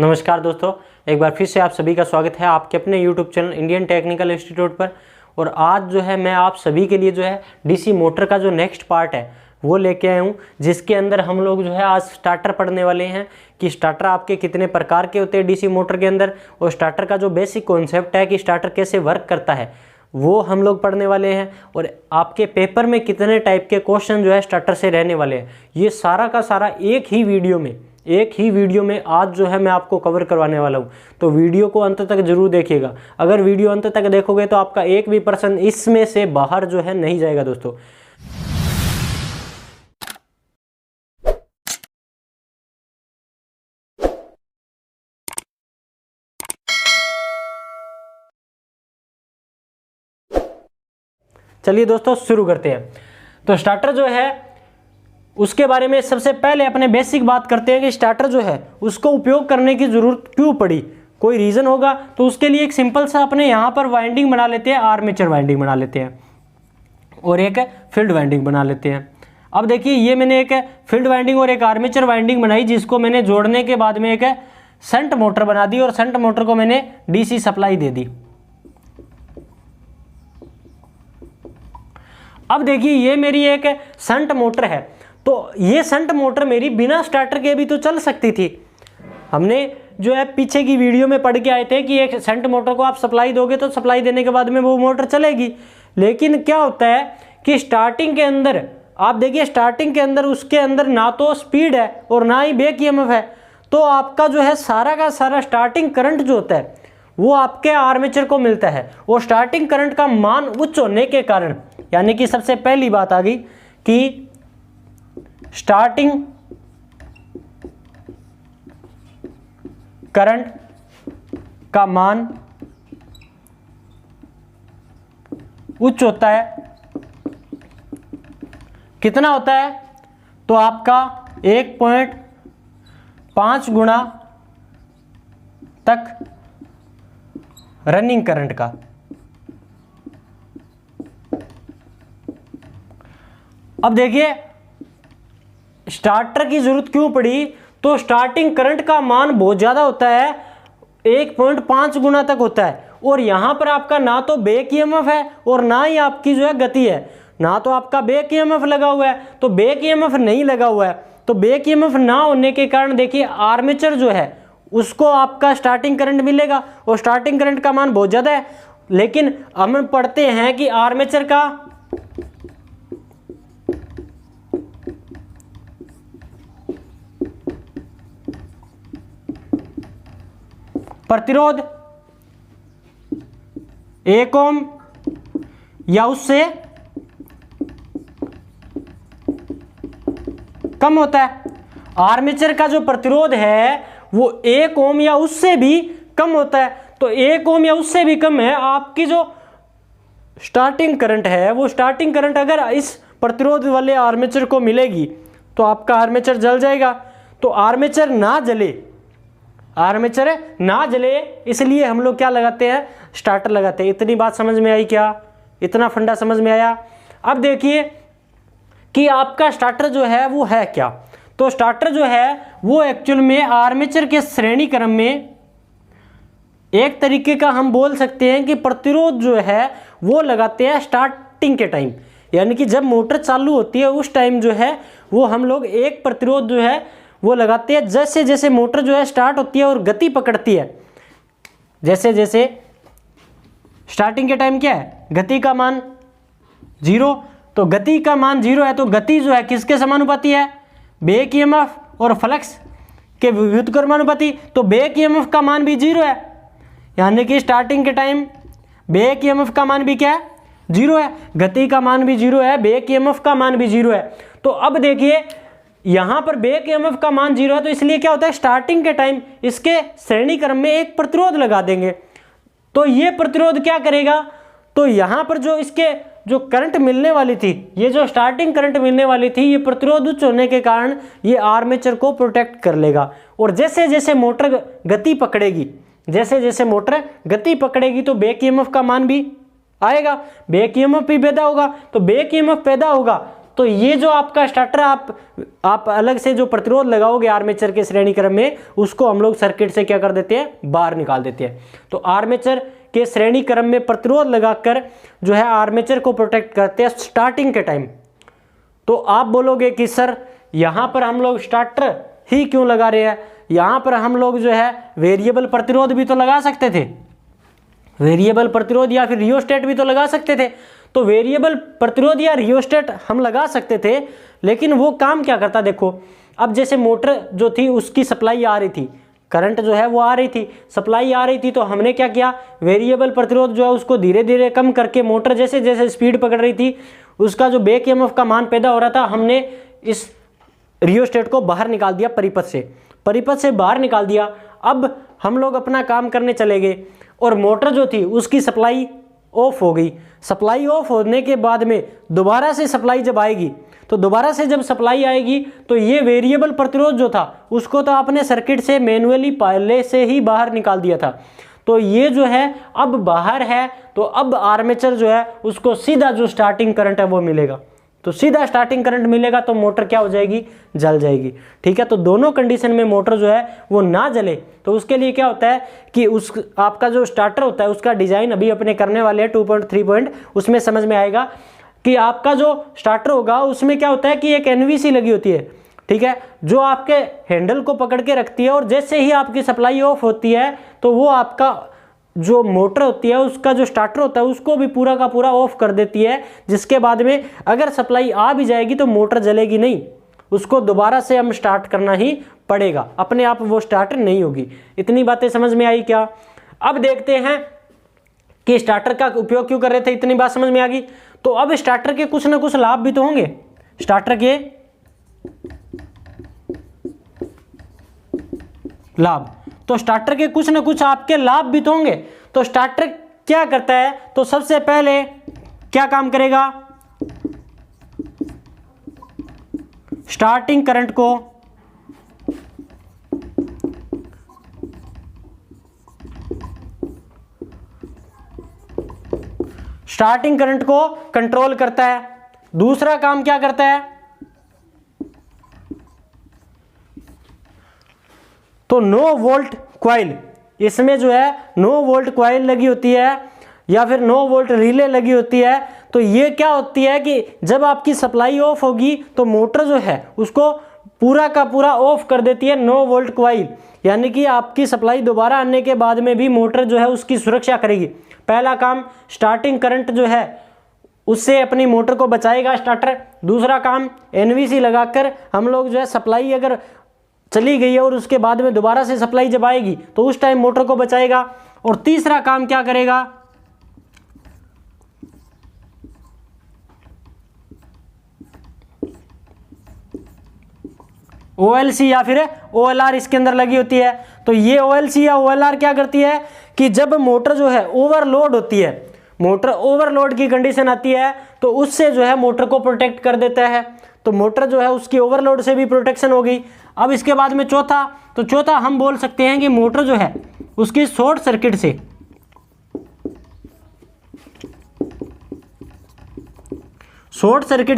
नमस्कार दोस्तों, एक बार फिर से आप सभी का स्वागत है आपके अपने YouTube channel Indian technical institute पर। और आज जो है मैं आप सभी के लिए जो है डीसी मोटर का जो नेक्स्ट पार्ट है वो लेके आया हूँ, जिसके अंदर हम लोग जो है आज स्टार्टर पढ़ने वाले हैं कि स्टार्टर आपके कितने प्रकार के होते हैं डीसी मोटर के अंदर, और स्टार्टर का जो बेसिक कॉन्सेप्ट है कि स्टार्टर कैसे वर्क करता है वो हम लोग पढ़ने वाले हैं। और आपके पेपर में कितने टाइप के क्वेश्चन जो है स्टार्टर से रहने वाले हैं, ये सारा का सारा एक ही वीडियो में आज जो है मैं आपको कवर करवाने वाला हूँ। तो वीडियो को अंत तक जरूर देखिएगा। अगर वीडियो अंत तक देखोगे तो आपका एक भी पर्सन इसमें से बाहर जो है नहीं जाएगा दोस्तों। चलिए दोस्तों शुरू करते हैं। तो स्टार्टर जो है उसके बारे में सबसे पहले अपने बेसिक बात करते हैं कि स्टार्टर जो है उसको उपयोग करने की जरूरत क्यों पड़ी, कोई रीजन होगा। तो उसके लिए एक सिंपल सा अपने यहाँ पर वाइंडिंग बना लेते हैं, आर्मेचर वाइंडिंग बना लेते हैं और एक फील्ड वाइंडिंग बना लेते हैं। अब देखिए ये मैंने एक फील्ड वाइंडिंग और एक आर्मेचर वाइंडिंग बनाई, जिसको मैंने जोड़ने के बाद में एक शंट मोटर बना दी और शंट मोटर को मैंने डीसी सप्लाई दे दी। अब देखिए ये मेरी एक शंट मोटर है, तो ये शंट मोटर मेरी बिना स्टार्टर के भी तो चल सकती थी। हमने जो है पीछे की वीडियो में पढ़ के आए थे कि एक शंट मोटर को आप सप्लाई दोगे तो सप्लाई देने के बाद में वो मोटर चलेगी। लेकिन क्या होता है कि स्टार्टिंग के अंदर आप देखिए, स्टार्टिंग के अंदर उसके अंदर ना तो स्पीड है और ना ही बैक ईएमएफ है, तो आपका जो है सारा का सारा स्टार्टिंग करंट जो होता है वो आपके आर्मेचर को मिलता है। और स्टार्टिंग करंट का मान उच्च होने के कारण, यानी कि सबसे पहली बात आ गई कि स्टार्टिंग करंट का मान उच्च होता है। कितना होता है? तो आपका 1.5 गुना तक रनिंग करंट का। अब देखिए स्टार्टर की जरूरत क्यों पड़ी, तो स्टार्टिंग करंट का मान बहुत ज्यादा होता है, 1.5 गुना तक होता है। और यहां पर आपका ना तो बैक ईएमएफ है और ना ही आपकी जो है गति है। ना तो आपका बैक ईएमएफ लगा हुआ है, तो बैक ईएमएफ नहीं लगा हुआ है, तो बैक ईएमएफ ना होने के कारण देखिए आर्मेचर जो है उसको आपका स्टार्टिंग करंट मिलेगा और स्टार्टिंग करंट का मान बहुत ज्यादा है। लेकिन हम पढ़ते हैं कि आर्मेचर का प्रतिरोध 1 ओम या उससे कम होता है। आर्मेचर का जो प्रतिरोध है वो 1 ओम या उससे भी कम होता है। तो 1 ओम या उससे भी कम है, आपकी जो स्टार्टिंग करंट है वो स्टार्टिंग करंट अगर इस प्रतिरोध वाले आर्मेचर को मिलेगी तो आपका आर्मेचर जल जाएगा। तो आर्मेचर ना जले इसलिए हम लोग क्या लगाते हैं, स्टार्टर लगाते हैं। इतनी बात समझ में आई क्या? इतना फंडा समझ में आया? अब देखिए कि आपका स्टार्टर जो है वो है क्या। तो स्टार्टर जो है वो एक्चुअल में आर्मेचर के श्रेणी क्रम में एक तरीके का हम बोल सकते हैं कि प्रतिरोध जो है वो लगाते हैं स्टार्टिंग के टाइम, यानी कि जब मोटर चालू होती है उस टाइम जो है वो हम लोग एक प्रतिरोध जो है वो लगाते हैं। जैसे जैसे मोटर जो है स्टार्ट होती है और गति पकड़ती है, जैसे जैसे स्टार्टिंग के टाइम क्या है, गति का मान 0, तो गति का मान 0 है, तो गति जो है किसके समानुपाती है, बैक ईएमएफ और फ्लक्स के व्युत्क्रमानुपाती। तो बैक ईएमएफ का मान भी 0 है, यानी कि स्टार्टिंग के टाइम बैक ईएमएफ का मान भी क्या है, 0 है, गति का मान भी 0 है, बैक ईएमएफ का मान भी 0 है। तो अब देखिए यहां पर बैक ईएमएफ का मान 0 है, तो इसलिए क्या होता है, स्टार्टिंग के टाइम इसके श्रेणी क्रम में एक प्रतिरोध लगा देंगे। तो ये प्रतिरोध क्या करेगा, तो यहां पर जो इसके जो करंट मिलने वाली थी, ये जो स्टार्टिंग करंट मिलने वाली थी, ये प्रतिरोध उच्च होने के कारण ये आर्मेचर को प्रोटेक्ट कर लेगा। और जैसे जैसे मोटर गति पकड़ेगी तो बैक ईएमएफ का मान भी आएगा, बैक ईएमएफ भी पैदा होगा। तो बैक ईएमएफ पैदा होगा तो ये जो आपका स्टार्टर आप अलग से जो प्रतिरोध लगाओगे आर्मेचर के श्रेणी क्रम में, उसको हम लोग सर्किट से क्या कर देते हैं, बाहर निकाल देते हैं। तो आर्मेचर के श्रेणी क्रम में प्रतिरोध लगाकर जो है आर्मेचर को प्रोटेक्ट करते हैं स्टार्टिंग के टाइम। तो आप बोलोगे कि सर यहाँ पर हम लोग स्टार्टर ही क्यों लगा रहे हैं, यहाँ पर हम लोग जो है वेरिएबल प्रतिरोध भी तो लगा सकते थे, वेरिएबल प्रतिरोध या फिर रियोस्टेट भी तो लगा सकते थे। तो वेरिएबल प्रतिरोध या रियोस्टेट हम लगा सकते थे, लेकिन वो काम क्या करता, देखो अब जैसे मोटर जो थी उसकी सप्लाई आ रही थी, करंट जो है वो आ रही थी, सप्लाई आ रही थी, तो हमने क्या किया, वेरिएबल प्रतिरोध जो है उसको धीरे धीरे कम करके मोटर जैसे जैसे स्पीड पकड़ रही थी उसका जो बैक ईएमएफ का मान पैदा हो रहा था, हमने इस रियोस्टेट को बाहर निकाल दिया, परिपथ से बाहर निकाल दिया। अब हम लोग अपना काम करने चले गए और मोटर जो थी उसकी सप्लाई ऑफ हो गई। सप्लाई ऑफ होने के बाद में दोबारा से सप्लाई जब आएगी, तो दोबारा से जब सप्लाई आएगी तो ये वेरिएबल प्रतिरोध जो था उसको तो आपने सर्किट से मैन्युअली पहले से ही बाहर निकाल दिया था, तो ये जो है अब बाहर है। तो अब आर्मेचर जो है उसको सीधा जो स्टार्टिंग करंट है वो मिलेगा, तो सीधा स्टार्टिंग करंट मिलेगा, तो मोटर क्या हो जाएगी, जल जाएगी। ठीक है, तो दोनों कंडीशन में मोटर जो है वो ना जले, तो उसके लिए क्या होता है कि उस आपका जो स्टार्टर होता है उसका डिजाइन अभी अपने करने वाले हैं 2.3 पॉइंट, उसमें समझ में आएगा कि आपका जो स्टार्टर होगा उसमें क्या होता है कि एक एनवीसी लगी होती है, ठीक है, जो आपके हैंडल को पकड़ के रखती है, और जैसे ही आपकी सप्लाई ऑफ होती है तो वो आपका जो मोटर होती है उसका जो स्टार्टर होता है उसको भी पूरा का पूरा ऑफ कर देती है, जिसके बाद में अगर सप्लाई आ भी जाएगी तो मोटर जलेगी नहीं, उसको दोबारा से हम स्टार्ट करना ही पड़ेगा, अपने आप वो स्टार्ट नहीं होगी। इतनी बातें समझ में आई क्या? अब देखते हैं कि स्टार्टर का उपयोग क्यों कर रहे थे, इतनी बात समझ में आ गई। तो अब स्टार्टर के कुछ ना कुछ लाभ भी तो होंगे, स्टार्टर के लाभ, तो स्टार्टर के कुछ ना कुछ आपके लाभ भी तो होंगे। तो स्टार्टर क्या करता है, तो सबसे पहले क्या काम करेगा, स्टार्टिंग करंट को कंट्रोल करता है। दूसरा काम क्या करता है, तो नो वोल्ट क्वाइल, इसमें जो है नो वोल्ट क्वाइल लगी होती है या फिर नो वोल्ट रिले लगी होती है। तो ये क्या होती है कि जब आपकी सप्लाई ऑफ होगी तो मोटर जो है उसको पूरा का पूरा ऑफ कर देती है नो वोल्ट क्वाइल, यानी कि आपकी सप्लाई दोबारा आने के बाद में भी मोटर जो है उसकी सुरक्षा करेगी। पहला काम स्टार्टिंग करंट जो है उससे अपनी मोटर को बचाएगा स्टार्टर। दूसरा काम एनवीसी लगाकर हम लोग जो है सप्लाई अगर चली गई है और उसके बाद में दोबारा से सप्लाई जब आएगी तो उस टाइम मोटर को बचाएगा। और तीसरा काम क्या करेगा, OLC या फिर OLR इसके अंदर लगी होती है। तो ये OLC या OLR क्या करती है कि जब मोटर जो है ओवरलोड होती है, मोटर ओवरलोड की कंडीशन आती है तो उससे जो है मोटर को प्रोटेक्ट कर देता है। तो मोटर जो है उसकी ओवरलोड से भी प्रोटेक्शन होगी। अब इसके बाद में चौथा हम बोल सकते हैं कि मोटर जो है उसकी शॉर्ट सर्किट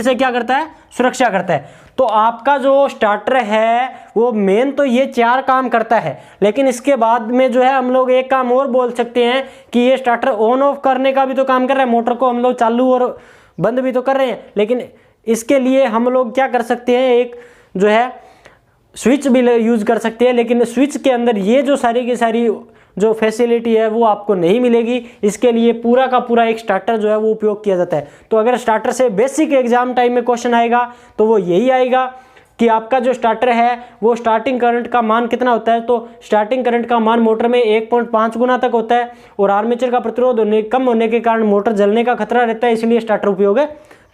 से क्या करता है, सुरक्षा करता है। तो आपका जो स्टार्टर है वो मेन तो ये 4 काम करता है, लेकिन इसके बाद में जो है हम लोग एक काम और बोल सकते हैं कि ये स्टार्टर ऑन ऑफ करने का भी तो काम कर रहा है, मोटर को हम लोग चालू और बंद भी तो कर रहे हैं। लेकिन इसके लिए हम लोग क्या कर सकते हैं, एक जो है स्विच भी यूज कर सकते हैं, लेकिन स्विच के अंदर ये जो सारी की सारी जो फैसिलिटी है वो आपको नहीं मिलेगी। इसके लिए पूरा का पूरा एक स्टार्टर जो है वो उपयोग किया जाता है। तो अगर स्टार्टर से बेसिक एग्जाम टाइम में क्वेश्चन आएगा तो वो यही आएगा कि आपका जो स्टार्टर है वो स्टार्टिंग करंट का मान कितना होता है। तो स्टार्टिंग करंट का मान मोटर में 1.5 गुना तक होता है और आर्मेचर का प्रतिरोध कम होने के कारण मोटर जलने का खतरा रहता है, इसलिए स्टार्टर उपयोग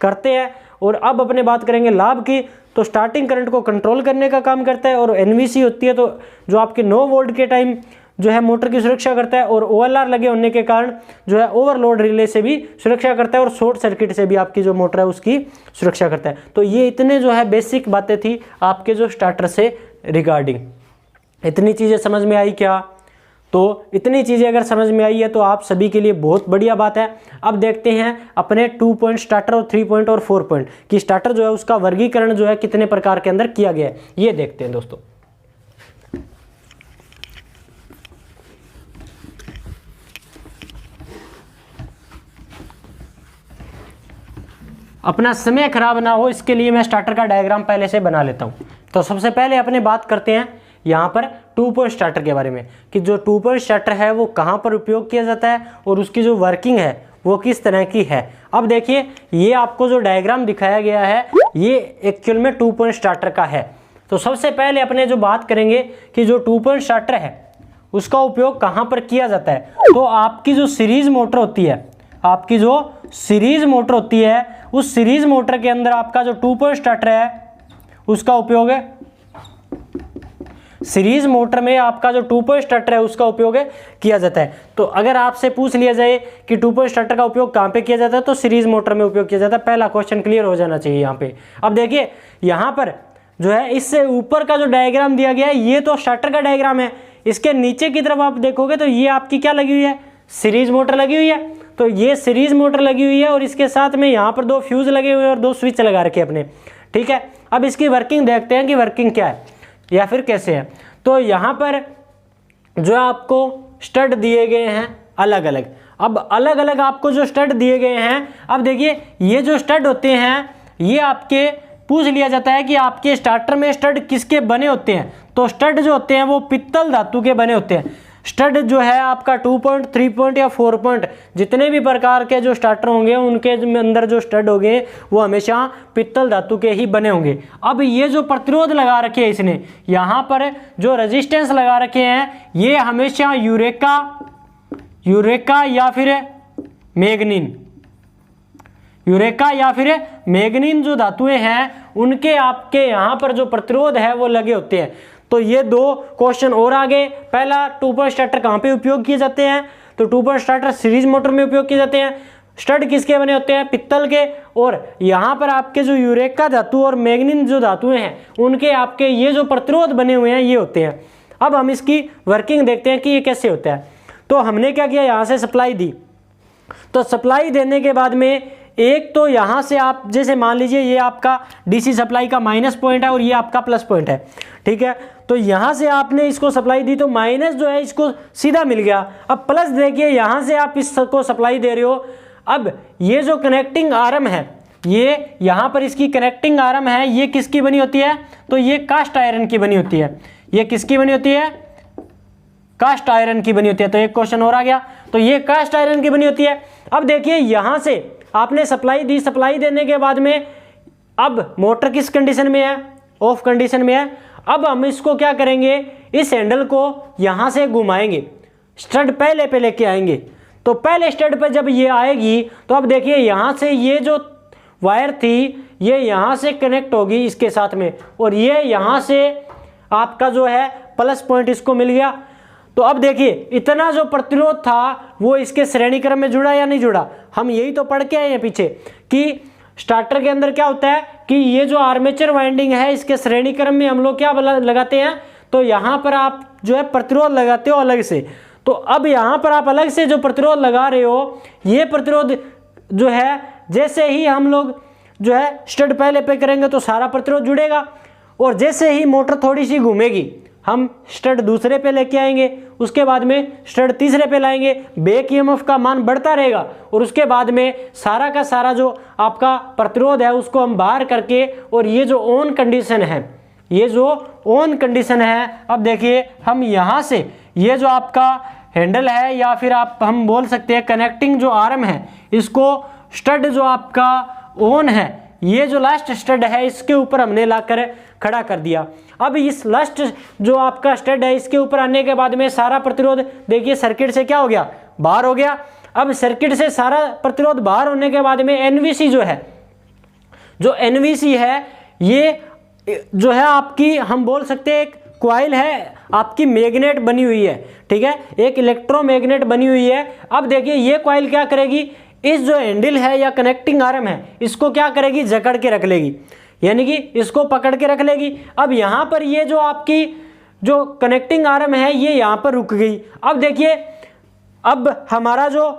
करते हैं। और अब अपने बात करेंगे लाभ की। तो स्टार्टिंग करंट को कंट्रोल करने का काम करता है और एनवीसी होती है तो जो आपके 9 वोल्ट के टाइम जो है मोटर की सुरक्षा करता है, और OLR लगे होने के कारण जो है ओवरलोड रिले से भी सुरक्षा करता है और शॉर्ट सर्किट से भी आपकी जो मोटर है उसकी सुरक्षा करता है। तो ये इतने जो है बेसिक बातें थी आपके जो स्टार्टर से रिगार्डिंग। इतनी चीज़ें समझ में आई क्या? तो इतनी चीज़ें अगर समझ में आई है तो आप सभी के लिए बहुत बढ़िया बात है। अब देखते हैं अपने 2 पॉइंट स्टार्टर और 3 पॉइंट और 4 पॉइंट कि स्टार्टर जो है उसका वर्गीकरण जो है कितने प्रकार के अंदर किया गया है, ये देखते हैं दोस्तों। अपना समय खराब ना हो इसके लिए मैं स्टार्टर का डायग्राम पहले से बना लेता हूं। तो सबसे पहले अपने बात करते हैं यहाँ पर 2 पॉइंट स्टार्टर के बारे में कि जो 2 पॉइंट स्टार्टर है वो कहाँ पर उपयोग किया जाता है और उसकी जो वर्किंग है वो किस तरह की है। अब देखिए ये आपको जो डायग्राम दिखाया गया है ये एक्चुअल में 2 पॉइंट स्टार्टर का है। तो सबसे पहले अपने जो बात करेंगे कि जो 2 पॉइंट स्टार्टर है उसका उपयोग कहाँ पर किया जाता है। तो आपकी जो सीरीज मोटर होती है, आपकी जो सीरीज मोटर होती है, उस सीरीज मोटर के अंदर आपका जो 2 पॉइंट स्टार्टर है उसका उपयोग है, सीरीज मोटर में आपका जो 2 पॉइंट स्टार्टर है उसका उपयोग किया जाता है। तो अगर आपसे पूछ लिया जाए कि 2 पॉइंट स्टार्टर का उपयोग कहाँ पे किया जाता है तो सीरीज मोटर में उपयोग किया जाता है। पहला क्वेश्चन क्लियर हो जाना चाहिए यहाँ पे। अब देखिए यहाँ पर जो है इससे ऊपर का जो डायग्राम दिया गया है ये तो स्टार्टर का डायग्राम है, इसके नीचे की तरफ आप देखोगे तो ये आपकी क्या लगी हुई है, सीरीज मोटर लगी हुई है। तो ये सीरीज मोटर लगी हुई है और इसके साथ में यहाँ पर 2 फ्यूज लगे हुए हैं और 2 स्विच लगा रखे अपने, ठीक है। अब इसकी वर्किंग देखते हैं कि वर्किंग क्या है या फिर कैसे है। तो यहाँ पर जो आपको स्टड दिए गए हैं अलग अलग, अब अलग अलग आपको जो स्टड दिए गए हैं, अब देखिए ये जो स्टड होते हैं ये आपके पूछ लिया जाता है कि आपके स्टार्टर में स्टड किसके बने होते हैं। तो स्टड जो होते हैं वो पित्तल धातु के बने होते हैं। स्टड जो है आपका 2 पॉइंट 3 पॉइंट या 4 पॉइंट जितने भी प्रकार के जो स्टार्टर होंगे उनके अंदर जो स्टड होंगे वो हमेशा पित्तल धातु के ही बने होंगे। अब ये जो प्रतिरोध लगा रखे हैं इसने यहाँ पर जो रेजिस्टेंस लगा रखे हैं ये हमेशा यूरेका या फिर मैग्नीन, यूरेका या फिर मैग्नीन जो धातुएं हैं उनके आपके यहाँ पर जो प्रतिरोध है वो लगे होते हैं। तो ये 2 क्वेश्चन और आ गए। पहला 2 पॉइंट स्टार्टर कहाँ पे उपयोग किए जाते हैं, तो 2 पॉइंट स्टार्टर सीरीज मोटर में उपयोग किए जाते हैं। स्टड किसके बने होते हैं, पित्तल के। और यहाँ पर आपके जो यूरेका धातु और मैग्नीन जो धातुएं हैं उनके आपके ये जो प्रतिरोध बने हुए हैं ये होते हैं। अब हम इसकी वर्किंग देखते हैं कि ये कैसे होता है। तो हमने क्या किया, यहाँ से सप्लाई दी, तो सप्लाई देने के बाद में एक तो यहाँ से आप जैसे मान लीजिए ये आपका डीसी सप्लाई का माइनस पॉइंट है और ये आपका प्लस पॉइंट है, ठीक है। तो यहाँ से आपने इसको सप्लाई दी तो माइनस जो है इसको सीधा मिल गया। अब प्लस देखिए यहाँ से आप इसको सप्लाई दे रहे हो। अब ये जो कनेक्टिंग आर्म है ये यहाँ पर इसकी कनेक्टिंग आर्म है ये किसकी बनी होती है, तो ये कास्ट आयरन की बनी होती है। ये किसकी बनी होती है, कास्ट आयरन की बनी होती है। तो एक क्वेश्चन और आ गया, तो ये कास्ट आयरन की बनी होती है। अब देखिए यहाँ से आपने सप्लाई दी, सप्लाई देने के बाद में अब मोटर किस कंडीशन में है, ऑफ कंडीशन में है। अब हम इसको क्या करेंगे, इस हैंडल को यहाँ से घुमाएंगे, स्टड पहले पे लेके आएंगे। तो पहले स्टड पे जब ये आएगी तो अब देखिए यहाँ से ये जो वायर थी ये यहाँ से कनेक्ट होगी इसके साथ में और ये यहाँ से आपका जो है प्लस पॉइंट इसको मिल गया। तो अब देखिए इतना जो प्रतिरोध था वो इसके श्रेणी क्रम में जुड़ा या नहीं जुड़ा। हम यही तो पढ़ के आए हैं पीछे कि स्टार्टर के अंदर क्या होता है कि ये जो आर्मेचर वाइंडिंग है इसके श्रेणी क्रम में हम लोग क्या लगाते हैं, तो यहाँ पर आप जो है प्रतिरोध लगाते हो अलग से। तो अब यहाँ पर आप अलग से जो प्रतिरोध लगा रहे हो ये प्रतिरोध जो है जैसे ही हम लोग जो है स्टड पहले पे करेंगे तो सारा प्रतिरोध जुड़ेगा और जैसे ही मोटर थोड़ी सी घूमेगी हम स्टड दूसरे पे लेके आएंगे, उसके बाद में स्टड तीसरे पे लाएंगे, बैक ईएमएफ का मान बढ़ता रहेगा और उसके बाद में सारा का सारा जो आपका प्रतिरोध है उसको हम बाहर करके और ये जो ऑन कंडीशन है, ये जो ऑन कंडीशन है, अब देखिए हम यहाँ से ये जो आपका हैंडल है या फिर आप हम बोल सकते हैं कनेक्टिंग जो आर्म है इसको स्टड जो आपका ऑन है ये जो लास्ट स्टड है इसके ऊपर हमने लाकर खड़ा कर दिया। अब इस लास्ट जो आपका स्टड है इसके ऊपर आने के बाद में सारा प्रतिरोध देखिए सर्किट से क्या हो गया, बाहर हो गया। अब सर्किट से सारा प्रतिरोध बाहर होने के बाद में एनवीसी जो है, जो एनवीसी है ये जो है आपकी हम बोल सकते हैं एक कॉइल है आपकी मैग्नेट बनी हुई है, ठीक है, एक इलेक्ट्रोमैग्नेट बनी हुई है। अब देखिए ये कॉइल क्या करेगी, इस जो हैंडल है या कनेक्टिंग आर्म है इसको क्या करेगी, जकड़ के रख लेगी, यानी कि इसको पकड़ के रख लेगी। अब यहाँ पर ये जो आपकी जो कनेक्टिंग आर्म है ये यहाँ पर रुक गई। अब देखिए, अब हमारा जो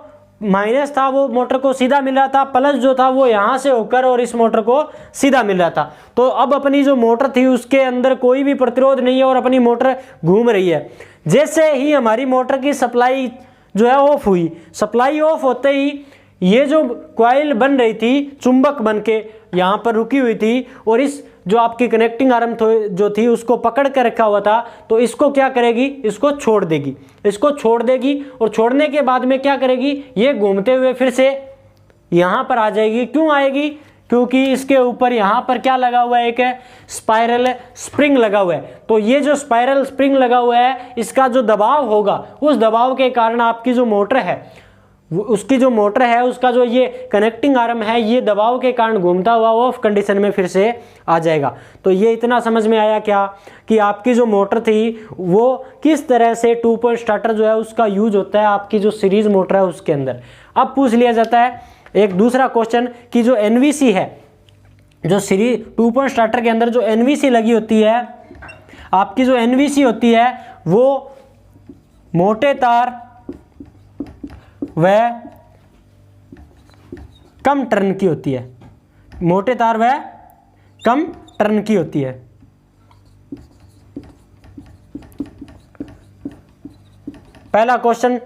माइनस था वो मोटर को सीधा मिल रहा था, प्लस जो था वो यहाँ से होकर और इस मोटर को सीधा मिल रहा था। तो अब अपनी जो मोटर थी उसके अंदर कोई भी प्रतिरोध नहीं है और अपनी मोटर घूम रही है। जैसे ही हमारी मोटर की सप्लाई जो है ऑफ हुई, सप्लाई ऑफ होते ही ये जो कॉइल बन रही थी चुंबक बन के यहाँ पर रुकी हुई थी और इस जो आपकी कनेक्टिंग आर्म जो थी उसको पकड़ कर रखा हुआ था, तो इसको क्या करेगी, इसको छोड़ देगी, इसको छोड़ देगी और छोड़ने के बाद में क्या करेगी, ये घूमते हुए फिर से यहाँ पर आ जाएगी। क्यों आएगी? क्योंकि इसके ऊपर यहाँ पर क्या लगा हुआ है, एक स्पाइरल स्प्रिंग लगा हुआ है। तो ये जो स्पाइरल स्प्रिंग लगा हुआ है इसका जो दबाव होगा उस दबाव के कारण आपकी जो मोटर है उसकी जो मोटर है उसका जो ये कनेक्टिंग आर्म है ये दबाव के कारण घूमता हुआ ऑफ कंडीशन में फिर से आ जाएगा। तो ये इतना समझ में आया क्या कि आपकी जो मोटर थी वो किस तरह से 2 पॉइंट स्टार्टर जो है उसका यूज होता है आपकी जो सीरीज मोटर है उसके अंदर। अब पूछ लिया जाता है एक दूसरा क्वेश्चन कि जो एनवीसी है, जो सीरीज 2 पॉइंट स्टार्टर के अंदर जो एनवीसी लगी होती है, आपकी जो एनवीसी होती है वो मोटे तार व कम टर्न की होती है, मोटे तार व कम टर्न की होती है। पहला क्वेश्चन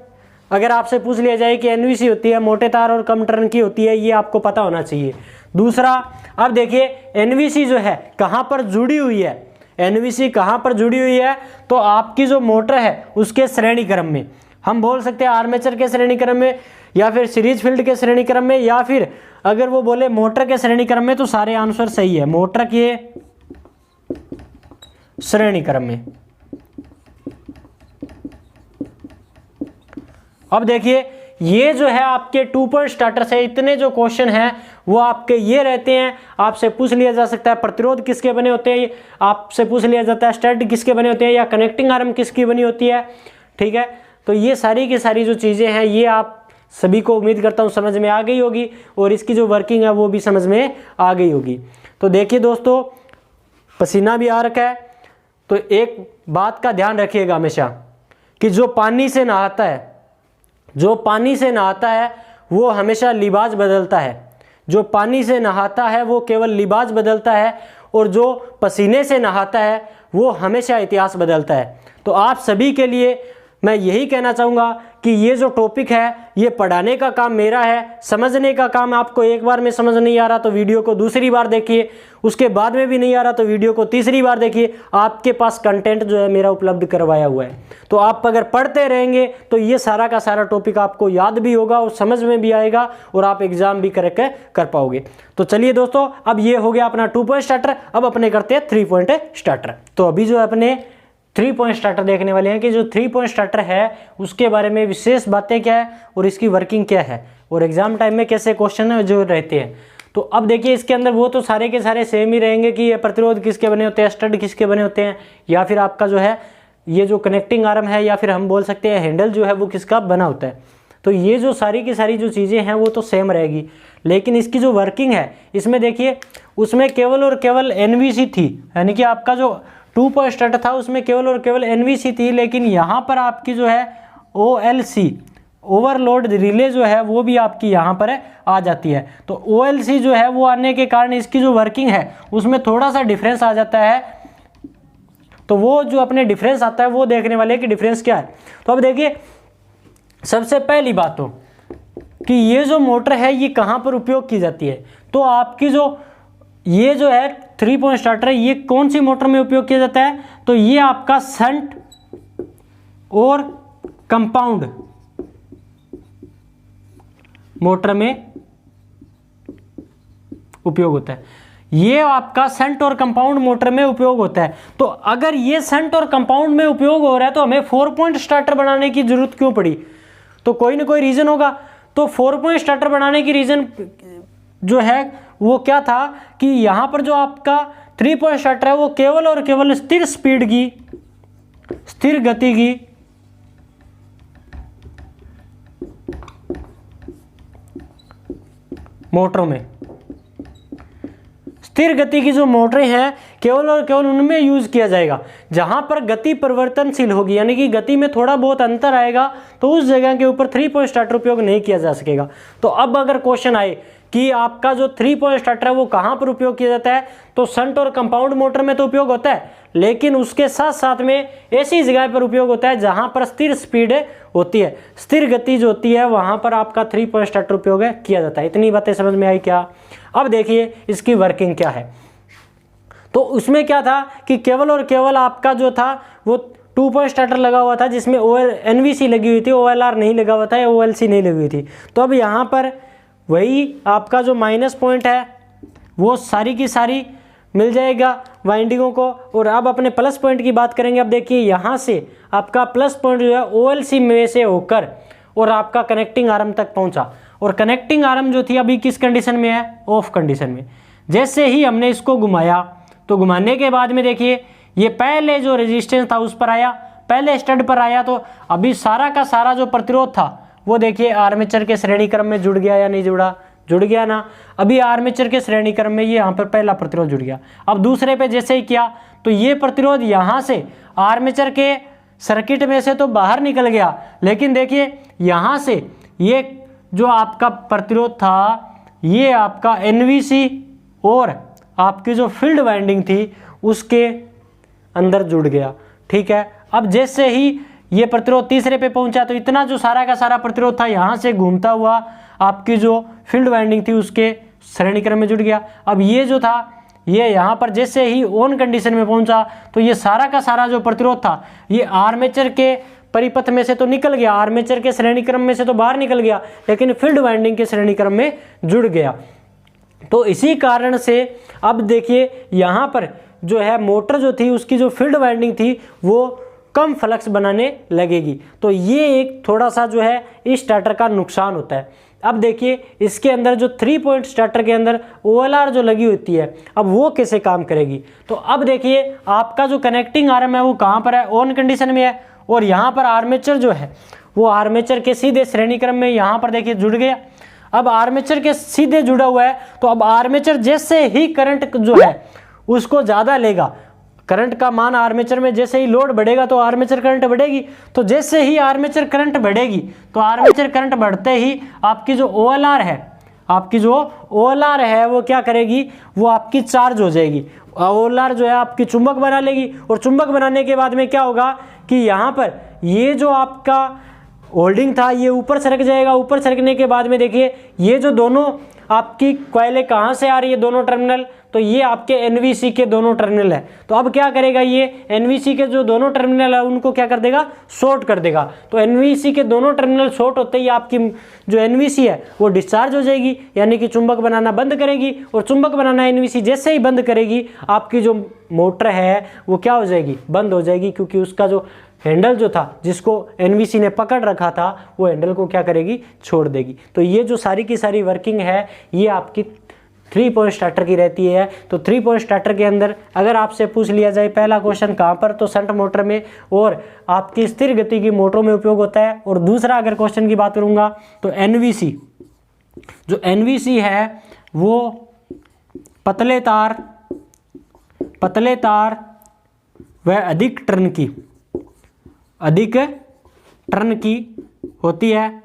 अगर आपसे पूछ लिया जाए कि एनवीसी होती है मोटे तार और कम टर्न की होती है, ये आपको पता होना चाहिए। दूसरा, अब देखिए एनवीसी जो है कहां पर जुड़ी हुई है, एनवीसी कहां पर जुड़ी हुई है, तो आपकी जो मोटर है उसके श्रेणी क्रम में, हम बोल सकते हैं आर्मेचर के श्रेणी क्रम में या फिर सीरीज फील्ड के श्रेणी क्रम में, या फिर अगर वो बोले मोटर के श्रेणी क्रम में, तो सारे आंसर सही है, मोटर के श्रेणी क्रम में। अब देखिए ये जो है आपके 2 पॉइंट स्टार्टर से इतने जो क्वेश्चन हैं वो आपके ये रहते हैं। आपसे पूछ लिया जा सकता है प्रतिरोध किसके बने होते हैं, आपसे पूछ लिया जाता है स्टड किसके बने होते हैं या कनेक्टिंग आर्म किसकी बनी होती है। ठीक है, तो ये सारी की सारी जो चीज़ें हैं ये आप सभी को उम्मीद करता हूँ समझ में आ गई होगी और इसकी जो वर्किंग है वो भी समझ में आ गई होगी। तो देखिए दोस्तों, पसीना भी आ रखा है, तो एक बात का ध्यान रखिएगा हमेशा कि जो पानी से नहाता है, जो पानी से नहाता है वो हमेशा लिबास बदलता है, जो पानी से नहाता है वो केवल लिबास बदलता है, और जो पसीने से नहाता है वो हमेशा इतिहास बदलता है। तो आप सभी के लिए मैं यही कहना चाहूँगा कि ये जो टॉपिक है ये पढ़ाने का काम मेरा है, समझने का काम आपको एक बार में समझ नहीं आ रहा तो वीडियो को दूसरी बार देखिए, उसके बाद में भी नहीं आ रहा तो वीडियो को तीसरी बार देखिए। आपके पास कंटेंट जो है मेरा उपलब्ध करवाया हुआ है, तो आप अगर पढ़ते रहेंगे तो ये सारा का सारा टॉपिक आपको याद भी होगा और समझ में भी आएगा और आप एग्जाम भी कर पाओगे। तो चलिए दोस्तों, अब ये हो गया अपना 2 पॉइंट स्टार्टर, अब अपने करते हैं 3 पॉइंट स्टार्टर। तो अभी जो अपने 3 पॉइंट स्टार्टर देखने वाले हैं कि जो 3 पॉइंट स्टार्टर है उसके बारे में विशेष बातें क्या है और इसकी वर्किंग क्या है और एग्जाम टाइम में कैसे क्वेश्चन है जो रहते हैं। तो अब देखिए इसके अंदर वो तो सारे के सारे सेम ही रहेंगे कि ये प्रतिरोध किसके बने होते हैं, स्टड किसके बने होते हैं, या फिर आपका जो है ये जो कनेक्टिंग आर्म है या फिर हम बोल सकते हैं हैंडल जो है वो किसका बना होता है। तो ये जो सारी की सारी जो चीज़ें हैं वो तो सेम रहेगी, लेकिन इसकी जो वर्किंग है इसमें देखिए उसमें केवल और केवल एनवीसी थी, यानी कि आपका जो 2 पॉइंट स्टार्टर था उसमें केवल और केवल एनवीसी थी, लेकिन यहाँ पर आपकी जो है OLC ओवरलोड रिले जो है वो भी आपकी यहाँ पर आ जाती है। तो OLC जो है वो आने के कारण इसकी जो वर्किंग है उसमें थोड़ा सा डिफरेंस आ जाता है। तो वो जो अपने डिफरेंस आता है वो देखने वाले कि डिफरेंस क्या है। तो अब देखिए सबसे पहली बात तो कि ये जो मोटर है ये कहाँ पर उपयोग की जाती है, तो आपकी जो ये जो है 3 पॉइंट स्टार्टर है ये कौन सी मोटर में उपयोग किया जाता है, तो ये आपका शंट और कंपाउंड मोटर में उपयोग होता है। ये आपका शंट और कंपाउंड मोटर में उपयोग होता है। तो अगर ये शंट और कंपाउंड में उपयोग हो रहा है तो हमें 4 पॉइंट स्टार्टर बनाने की जरूरत क्यों पड़ी, तो कोई ना कोई रीजन होगा। तो 4 पॉइंट स्टार्टर बनाने की रीजन जो है वो क्या था कि यहां पर जो आपका 3 पॉइंट स्टार्टर है वो केवल और केवल स्थिर स्पीड की, स्थिर गति की मोटरों में, स्थिर गति की जो मोटरें हैं केवल और केवल उनमें यूज किया जाएगा जहां पर गति परिवर्तनशील होगी, यानी कि गति में थोड़ा बहुत अंतर आएगा तो उस जगह के ऊपर 3 पॉइंट स्टार्टर उपयोग नहीं किया जा सकेगा। तो अब अगर क्वेश्चन आए कि आपका जो 3 पॉइंट स्टार्टर है वो कहां पर उपयोग किया जाता है, तो शंट और कंपाउंड मोटर में तो उपयोग होता है, लेकिन उसके साथ साथ में ऐसी जगह पर उपयोग होता है जहां पर स्थिर स्पीड होती है, स्थिर गति जो होती है वहां पर आपका 3 पॉइंट स्टार्टर उपयोग किया जाता है। इतनी बातें समझ में आई क्या? अब देखिए इसकी वर्किंग क्या है। तो उसमें क्या था कि केवल और केवल आपका जो था वो 2 पॉइंट स्टार्टर लगा हुआ था जिसमें एनवीसी लगी हुई थी, OLR नहीं लगा हुआ था या OLC नहीं लगी हुई थी। तो अब यहाँ पर वही आपका जो माइनस पॉइंट है वो सारी की सारी मिल जाएगा वाइंडिंगों को। और अब अपने प्लस पॉइंट की बात करेंगे। अब देखिए यहाँ से आपका प्लस पॉइंट जो है OLC में से होकर और आपका कनेक्टिंग आर्म तक पहुंचा, और कनेक्टिंग आर्म जो थी अभी किस कंडीशन में है? ऑफ कंडीशन में। जैसे ही हमने इसको घुमाया तो घुमाने के बाद में देखिए ये पहले जो रेजिस्टेंस था उस पर आया, पहले स्टड पर आया, तो अभी सारा का सारा जो प्रतिरोध था वो देखिए आर्मेचर के श्रेणी क्रम में जुड़ गया या नहीं जुड़ा? जुड़ गया ना। अभी आर्मेचर के श्रेणी क्रम में ये यहाँ पर पहला प्रतिरोध जुड़ गया। अब दूसरे पे जैसे ही किया तो ये प्रतिरोध यहाँ से आर्मेचर के सर्किट में से तो बाहर निकल गया, लेकिन देखिए यहाँ से ये जो आपका प्रतिरोध था ये आपका NVC और आपकी जो फील्ड वाइंडिंग थी उसके अंदर जुड़ गया। ठीक है, अब जैसे ही ये प्रतिरोध तीसरे पे पहुंचा तो इतना जो सारा का सारा प्रतिरोध था यहाँ से घूमता हुआ आपकी जो फील्ड वाइंडिंग थी उसके श्रेणी क्रम में जुड़ गया। अब ये जो था ये यहाँ पर जैसे ही ऑन कंडीशन में पहुंचा तो ये सारा का सारा जो प्रतिरोध था ये आर्मेचर के परिपथ में से तो निकल गया, आर्मेचर के श्रेणी क्रम में से तो बाहर निकल गया, लेकिन फील्ड वाइंडिंग के श्रेणी क्रम में जुड़ गया। तो इसी कारण से अब देखिए यहाँ पर जो है मोटर जो थी उसकी जो फील्ड वाइंडिंग थी वो कम फ्लक्स बनाने लगेगी। तो ये एक थोड़ा सा जो है इस स्टार्टर का नुकसान होता है। अब देखिए इसके अंदर जो 3 पॉइंट स्टार्टर के अंदर OLR जो लगी होती है अब वो कैसे काम करेगी। तो अब देखिए आपका जो कनेक्टिंग आर्म है वो कहाँ पर है? ऑन कंडीशन में है, और यहाँ पर आर्मेचर जो है वो आर्मेचर के सीधे श्रेणी क्रम में यहाँ पर देखिए जुड़ गया। अब आर्मेचर के सीधे जुड़ा हुआ है तो अब आर्मेचर जैसे ही करंट जो है उसको ज़्यादा लेगा, करंट का मान आर्मेचर में जैसे ही लोड बढ़ेगा तो आर्मेचर करंट बढ़ेगी, तो जैसे ही आर्मेचर करंट बढ़ेगी तो आर्मेचर करंट बढ़ते ही आपकी जो OLR है, आपकी जो OLR है वो क्या करेगी? वो आपकी चार्ज हो जाएगी। OLR जो है आपकी चुंबक बना लेगी, और चुंबक बनाने के बाद में क्या होगा कि यहाँ पर ये जो आपका होल्डिंग था ये ऊपर सरक जाएगा। ऊपर सरकने के बाद में देखिए ये जो दोनों आपकी कॉइलें कहाँ से आ रही है दोनों टर्मिनल, तो ये आपके NVC के दोनों टर्मिनल है। तो अब क्या करेगा ये NVC के जो दोनों टर्मिनल है उनको क्या कर देगा? शॉर्ट कर देगा। तो NVC के दोनों टर्मिनल शॉर्ट होते ही आपकी जो NVC है वो डिस्चार्ज हो जाएगी, यानी कि चुंबक बनाना बंद करेगी, और चुंबक बनाना NVC जैसे ही बंद करेगी आपकी जो मोटर है वो क्या हो जाएगी? बंद हो जाएगी, क्योंकि उसका जो हैंडल जो था जिसको NVC ने पकड़ रखा था वो हैंडल को क्या करेगी? छोड़ देगी। तो ये जो सारी की सारी वर्किंग है ये आपकी 3 पॉइंट स्टार्टर की रहती है। तो 3 पॉइंट स्टार्टर के अंदर अगर आपसे पूछ लिया जाए पहला क्वेश्चन कहाँ पर, तो शंट मोटर में और आपकी स्थिर गति की मोटरों में उपयोग होता है। और दूसरा अगर क्वेश्चन की बात करूँगा तो NVC, जो NVC है वो पतले तार व अधिक टर्न की होती है।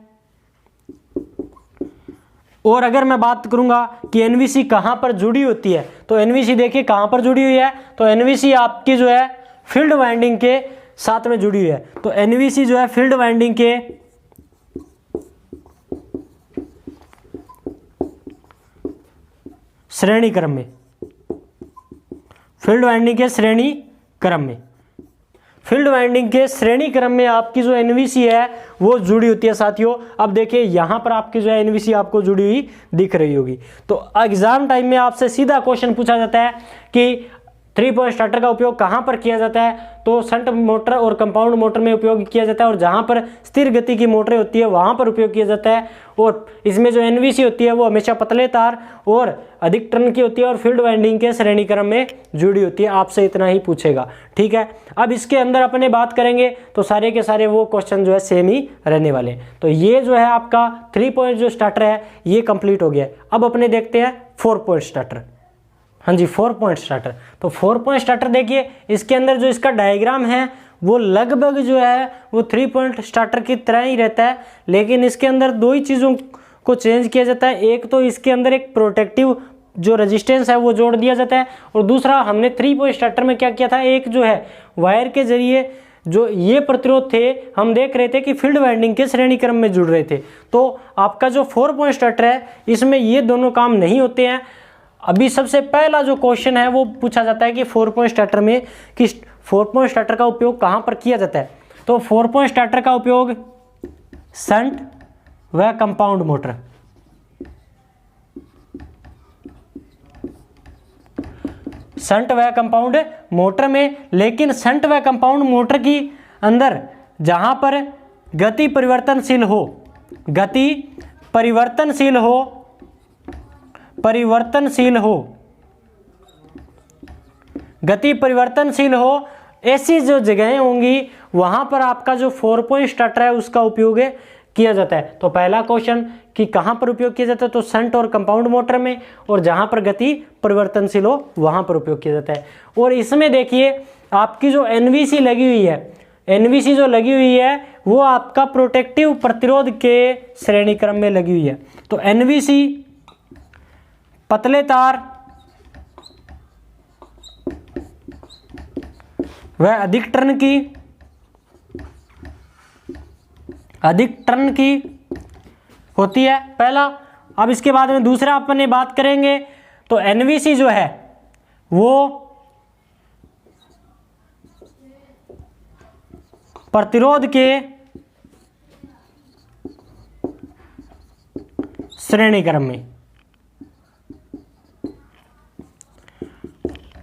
और अगर मैं बात करूंगा कि NVC कहां पर जुड़ी होती है, तो NVC देखिए कहां पर जुड़ी हुई है, तो NVC आपकी जो है फील्ड वाइंडिंग के साथ में जुड़ी हुई है। तो NVC जो है फील्ड वाइंडिंग के श्रेणी क्रम में, फील्ड वाइंडिंग के श्रेणी क्रम में, फील्ड वाइंडिंग के श्रेणी क्रम में आपकी जो NVC है वो जुड़ी होती है साथियों। अब देखिए यहाँ पर आपकी जो है NVC आपको जुड़ी हुई दिख रही होगी। तो एग्जाम टाइम में आपसे सीधा क्वेश्चन पूछा जाता है कि 3 पॉइंट स्टार्टर का उपयोग कहाँ पर किया जाता है, तो शंट मोटर और कंपाउंड मोटर में उपयोग किया जाता है, और जहाँ पर स्थिर गति की मोटरें होती है वहाँ पर उपयोग किया जाता है। और इसमें जो NVC होती है वो हमेशा पतले तार और अधिक टर्न की होती है और फील्ड वाइंडिंग के श्रेणी क्रम में जुड़ी होती है। आपसे इतना ही पूछेगा, ठीक है। अब इसके अंदर अपने बात करेंगे तो सारे के सारे वो क्वेश्चन जो है सेम ही रहने वाले हैं। तो ये जो है आपका 3 पॉइंट जो स्टार्टर है ये कंप्लीट हो गया है। अब अपने देखते हैं 4 पॉइंट स्टार्टर। हाँ जी 4 पॉइंट स्टार्टर। तो 4 पॉइंट स्टार्टर देखिए इसके अंदर जो इसका डायग्राम है वो लगभग जो है वो 3 पॉइंट स्टार्टर की तरह ही रहता है, लेकिन इसके अंदर दो ही चीज़ों को चेंज किया जाता है। एक तो इसके अंदर एक प्रोटेक्टिव जो रेजिस्टेंस है वो जोड़ दिया जाता है, और दूसरा हमने 3 पॉइंट स्टार्टर में क्या किया था, एक जो है वायर के जरिए जो ये प्रतिरोध थे हम देख रहे थे कि फील्ड वाइंडिंग के श्रेणी क्रम में जुड़ रहे थे। तो आपका जो 4 पॉइंट स्टार्टर है इसमें ये दोनों काम नहीं होते हैं। अभी सबसे पहला जो क्वेश्चन है वो पूछा जाता है कि 4 पॉइंट स्टार्टर में कि 4 पॉइंट स्टार्टर का उपयोग कहाँ पर किया जाता है। तो 4 पॉइंट स्टार्टर का उपयोग शंट व कंपाउंड मोटर, शंट व कंपाउंड मोटर में, लेकिन शंट व कंपाउंड मोटर की अंदर जहां पर गति परिवर्तनशील हो, गति परिवर्तनशील हो, गति परिवर्तनशील हो, ऐसी जो जगहें होंगी वहां पर आपका जो 4 पॉइंट स्टार्टर है उसका उपयोग किया जाता है। तो पहला क्वेश्चन कि कहां पर उपयोग किया जाता है, तो शंट और कंपाउंड मोटर में, और जहां पर गति परिवर्तनशील हो वहां पर उपयोग किया जाता है। और इसमें देखिए आपकी जो एनवीसी लगी हुई है, एनवीसी जो लगी हुई है वो आपका प्रोटेक्टिव प्रतिरोध के श्रेणी क्रम में लगी हुई है। तो एनवीसी पतले तार वह अधिक टर्न की होती है पहला। अब इसके बाद में दूसरा अपने बात करेंगे, तो एनवीसी जो है वो प्रतिरोध के श्रेणी क्रम में,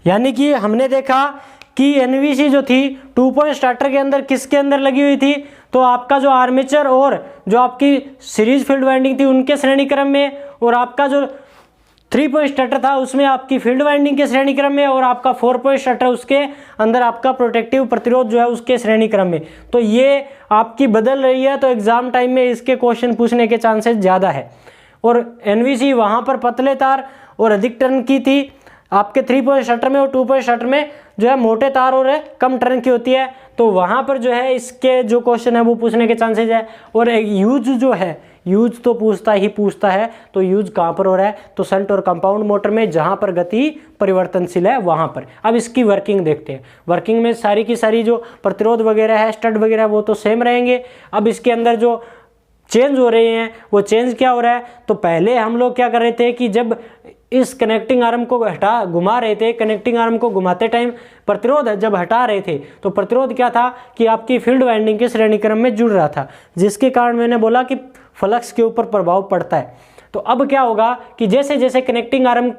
यानी कि हमने देखा कि एनवीसी जो थी 2 पॉइंट स्टार्टर के अंदर किसके अंदर लगी हुई थी, तो आपका जो आर्मेचर और जो आपकी सीरीज फील्ड वाइंडिंग थी उनके श्रेणी क्रम में, और आपका जो 3 पॉइंट स्टार्टर था उसमें आपकी फील्ड वाइंडिंग के श्रेणी क्रम में, और आपका 4 पॉइंट स्टार्टर उसके अंदर आपका प्रोटेक्टिव प्रतिरोध जो है उसके श्रेणी क्रम में। तो ये आपकी बदल रही है, तो एग्जाम टाइम में इसके क्वेश्चन पूछने के चांसेस ज़्यादा है। और एनवीसी वहाँ पर पतले तार और अधिक टर्न की थी आपके 3 पॉइंट स्टार्टर में, और 2 पॉइंट स्टार्टर में जो है मोटे तार और कम टर्न की होती है। तो वहाँ पर जो है इसके जो क्वेश्चन है वो पूछने के चांसेस है। और यूज जो है, यूज तो पूछता है, तो यूज कहाँ पर हो रहा है, तो शंट और कंपाउंड मोटर में जहाँ पर गति परिवर्तनशील है वहाँ पर। अब इसकी वर्किंग देखते हैं। वर्किंग में सारी की सारी जो प्रतिरोध वगैरह है, स्टड वगैरह, वो तो सेम रहेंगे। अब इसके अंदर जो चेंज हो रहे हैं वो चेंज क्या हो रहा है, तो पहले हम लोग क्या कर रहे थे कि जब इस कनेक्टिंग आर्म को घुमा रहे थे, कनेक्टिंग आर्म को घुमाते टाइम प्रतिरोध जब हटा रहे थे, तो प्रतिरोध क्या था कि आपकी फील्ड वाइंडिंग के श्रेणी क्रम में जुड़ रहा था, जिसके कारण मैंने बोला कि फ्लक्स के ऊपर प्रभाव पड़ता है। तो अब क्या होगा कि जैसे जैसे कनेक्टिंग आर्म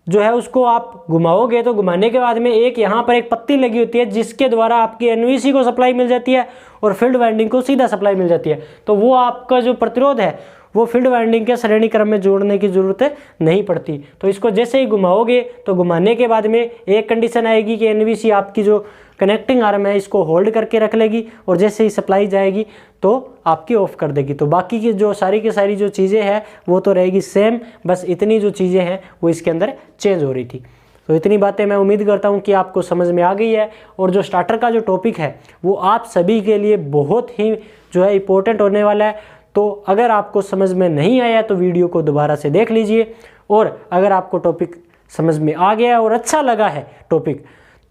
जो है उसको आप घुमाओगे, तो घुमाने के बाद में एक यहाँ पर एक पत्ती लगी होती है जिसके द्वारा आपकी एनवीसी को सप्लाई मिल जाती है और फील्ड वाइंडिंग को सीधा सप्लाई मिल जाती है। तो वो आपका जो प्रतिरोध है वो फील्ड वाइंडिंग के श्रेणी क्रम में जोड़ने की जरूरत नहीं पड़ती। तो इसको जैसे ही घुमाओगे, तो घुमाने के बाद में एक कंडीशन आएगी कि एनवीसी आपकी जो कनेक्टिंग आर्म है इसको होल्ड करके रख लेगी, और जैसे ही सप्लाई जाएगी तो आपकी ऑफ कर देगी। तो बाकी की जो सारी की सारी जो चीज़ें हैं वो तो रहेगी सेम, बस इतनी जो चीज़ें हैं वो इसके अंदर चेंज हो रही थी। तो इतनी बातें मैं उम्मीद करता हूँ कि आपको समझ में आ गई है। और जो स्टार्टर का जो टॉपिक है वो आप सभी के लिए बहुत ही जो है इम्पोर्टेंट होने वाला है। तो अगर आपको समझ में नहीं आया तो वीडियो को दोबारा से देख लीजिए, और अगर आपको टॉपिक समझ में आ गया और अच्छा लगा है टॉपिक,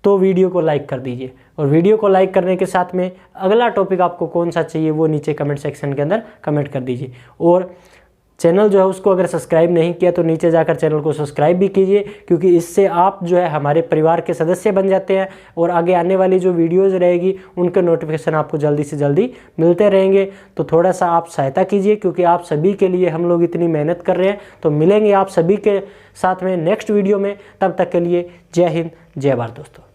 तो वीडियो को लाइक कर दीजिए। और वीडियो को लाइक करने के साथ में अगला टॉपिक आपको कौन सा चाहिए वो नीचे कमेंट सेक्शन के अंदर कमेंट कर दीजिए। और चैनल जो है उसको अगर सब्सक्राइब नहीं किया तो नीचे जाकर चैनल को सब्सक्राइब भी कीजिए, क्योंकि इससे आप जो है हमारे परिवार के सदस्य बन जाते हैं, और आगे आने वाली जो वीडियोज़ रहेगी उनके नोटिफिकेशन आपको जल्दी से जल्दी मिलते रहेंगे। तो थोड़ा सा आप सहायता कीजिए, क्योंकि आप सभी के लिए हम लोग इतनी मेहनत कर रहे हैं। तो मिलेंगे आप सभी के साथ में नेक्स्ट वीडियो में, तब तक के लिए जय हिंद, जय भारत दोस्तों।